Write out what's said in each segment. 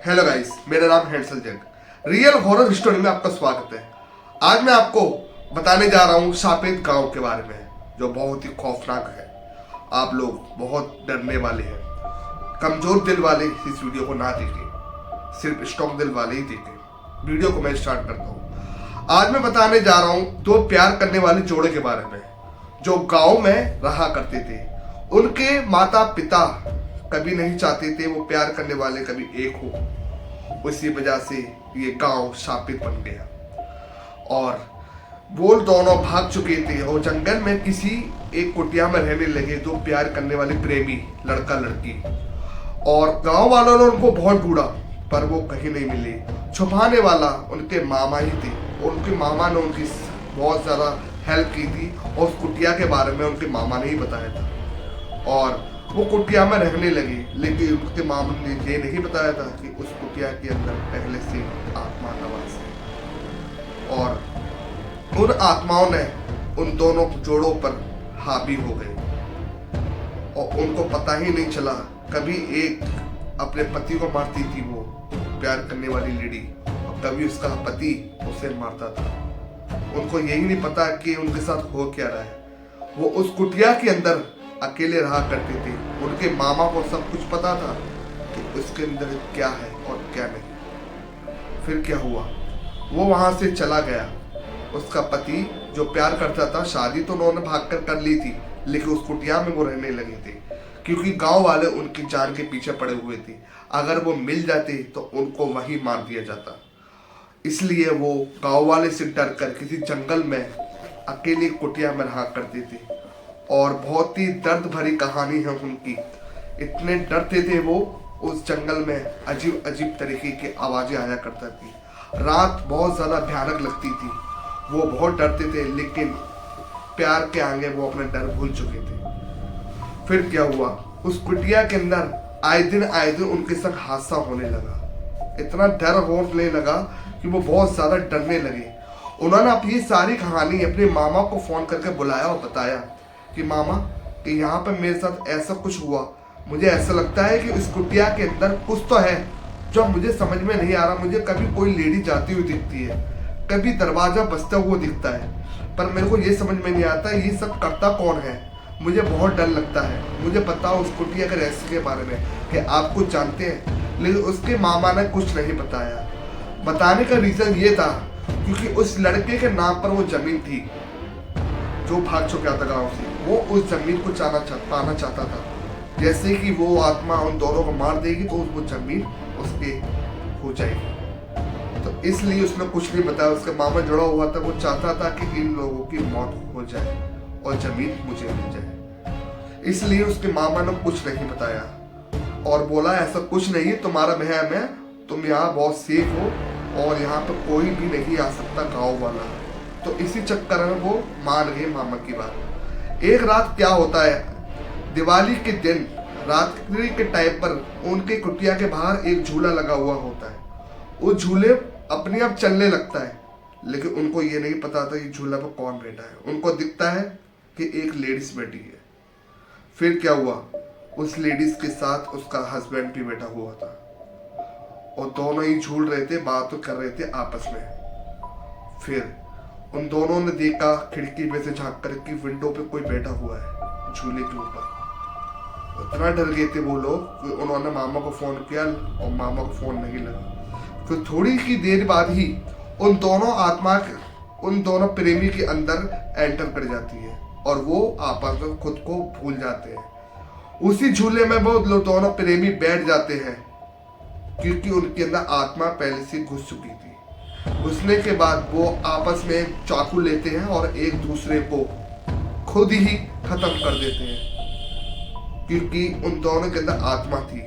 Hello guys, मेरा नाम Hansel जग। Real horror story में आपका स्वागत है। आज मैं आपको बताने जा रहा हूँ शापित गांव के बारे में, जो बहुत ही खौफनाक है। आप लोग बहुत डरने वाले हैं। कमजोर दिल वाले इस वीडियो को ना देखें, सिर्फ स्ट्रॉन्ग दिल वाले ही देखें। वीडियो को मैं स्टार्ट करता हूँ। आज मैं बताने जा रहा हूँ दो प्यार करने वाले जोड़े के बारे में, जो गाँव में रहा करते थे। उनके माता पिता कभी नहीं चाहते थे वो प्यार करने वाले कभी एक हो। उसी वजह से ये गांव शापित बन गया और वो दोनों भाग चुके थे और जंगल में किसी एक कुटिया में रहने लगे, दो प्यार करने वाले प्रेमी लड़का लड़की। और गांव वालों ने उनको बहुत ढूंढा पर वो कहीं नहीं मिले। छुपाने वाला उनके मामा ही थे। उनके मामा ने उनकी बहुत ज़्यादा हेल्प की थी और उस कुटिया के बारे में उनके मामा ने ही बताया था। और वो कुटिया में रहने लगे, लेकिन उसके मामा ने ये नहीं बताया था कि उस कुटिया के अंदर पहले से आत्मा का वास है और उन आत्माओं ने उन दोनों जोड़ों पर हावी हो गए और उनको पता ही नहीं चला। कभी एक अपने पति को मारती थी वो प्यार करने वाली लेडी, और कभी उसका पति उसे मारता था। उनको यही नहीं पता कि उनके साथ हो क्या रहा है। वो उस कुटिया के अंदर अकेले रहा करते थे। उनके मामा को सब कुछ पता था कि उसके अंदर क्या है और क्या नहीं। फिर क्या हुआ, वो वहां से चला गया। उसका पति जो प्यार करता था, शादी तो उन्होंने भागकर कर ली थी, लेकिन उस कुटिया में वो रहने लगे थे क्योंकि गांव वाले उनकी जान के पीछे पड़े हुए थे। अगर वो मिल जाते तो उनको वहीं मार दिया जाता। इसलिए वो गांव वाले से डर कर किसी जंगल में अकेले कुटिया में रहा करते थे। और बहुत ही दर्द भरी कहानी है उनकी। इतने डरते थे वो, उस जंगल में अजीब अजीब तरीके की आवाजें आया करता थी। रात बहुत ज्यादा भयानक लगती थी। वो बहुत डरते थे, लेकिन प्यार के आगे वो अपना डर भूल चुके थे। फिर क्या हुआ, उस कुटिया के अंदर आए दिन उनके संग हादसा होने लगा। इतना डर होने लगा कि वो बहुत ज्यादा डरने लगे। उन्होंने अपनी सारी कहानी अपने मामा को फोन करके बुलाया और बताया कि मामा कि यहाँ पर मेरे साथ ऐसा कुछ हुआ। मुझे ऐसा लगता है कि इस कुटिया के अंदर कुछ तो है जो मुझे समझ में नहीं आ रहा। मुझे कभी कोई लेडी जाती हुई दिखती है, कभी दरवाजा बजता हुआ दिखता है, पर मेरे को ये समझ में नहीं आता ये सब करता कौन है। मुझे बहुत डर लगता है। मुझे बताओ उस कुटिया के रहस्य के बारे में कि आप कुछ जानते हैं। लेकिन उसके मामा ने कुछ नहीं बताया। बताने का रीज़न ये था क्योंकि उस लड़के के नाम पर वो जमीन थी जो भाग चुका था गांव से। वो उस जमीन को पाना चाहता था। जैसे कि वो आत्मा उन दोनों को मार देगी तो वो जमीन उसके हो जाएगी। तो इसलिए उसने कुछ नहीं बताया। उसका मामा जुड़ा हुआ था, वो चाहता था कि इन लोगों की मौत हो जाए और जमीन मुझे मिल जाए। इसलिए उसके मामा ने कुछ नहीं बताया और बोला ऐसा कुछ नहीं है, तुम्हारा महम है, तुम यहाँ बहुत सेफ हो और यहाँ पर कोई भी नहीं आ सकता गाँव वाला। तो इसी चक्कर में वो मान गए मामा की बात। एक रात क्या होता है, दिवाली के दिन रात्रि के टाइम पर उनके कुटिया के बाहर एक झूला लगा हुआ होता है। वो झूले अपने आप चलने लगता है, लेकिन उनको ये नहीं पता था ये झूला पर कौन बैठा है। उनको दिखता है कि एक लेडीज बैठी है। फिर क्या हुआ, उस लेडीज के साथ उसका हस्बैंड भी बैठा हुआ था और दोनों ही झूल रहे थे, बात तो कर रहे थे आपस में। फिर उन दोनों ने देखा खिड़की में से झांक कर कि विंडो पे कोई बैठा हुआ है झूले के ऊपर। इतना डर गए थे वो लोग कि उन्होंने मामा को फोन किया और मामा को फोन नहीं लगा। तो थोड़ी की देर बाद ही उन दोनों आत्मा उन दोनों प्रेमी के अंदर एंटर कर जाती है और वो आपस में खुद को भूल जाते हैं। उसी झूले में वो दोनों प्रेमी बैठ जाते हैं क्योंकि उनके अंदर आत्मा पहले से घुस चुकी थी। घुसने के बाद वो आपस में चाकू लेते हैं और एक दूसरे को खुद ही खत्म कर देते हैं क्योंकि उन दोनों के अंदर आत्मा थी।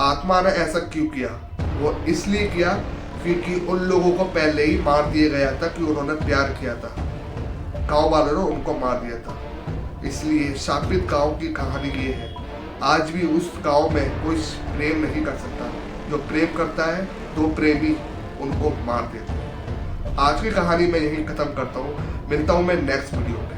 आत्मा ने ऐसा क्यों किया, वो इसलिए किया क्योंकि उन लोगों को पहले ही मार दिया गया था कि उन्होंने प्यार किया था। गांव वालों ने उनको मार दिया था। इसलिए शापित गांव की कहानी ये है। आज भी उस गांव में कोई प्रेम नहीं कर सकता। जो प्रेम करता है, दो प्रेमी उनको मार देते हैं। आज की कहानी मैं यही खत्म करता हूँ। मिलता हूँ मैं नेक्स्ट वीडियो में।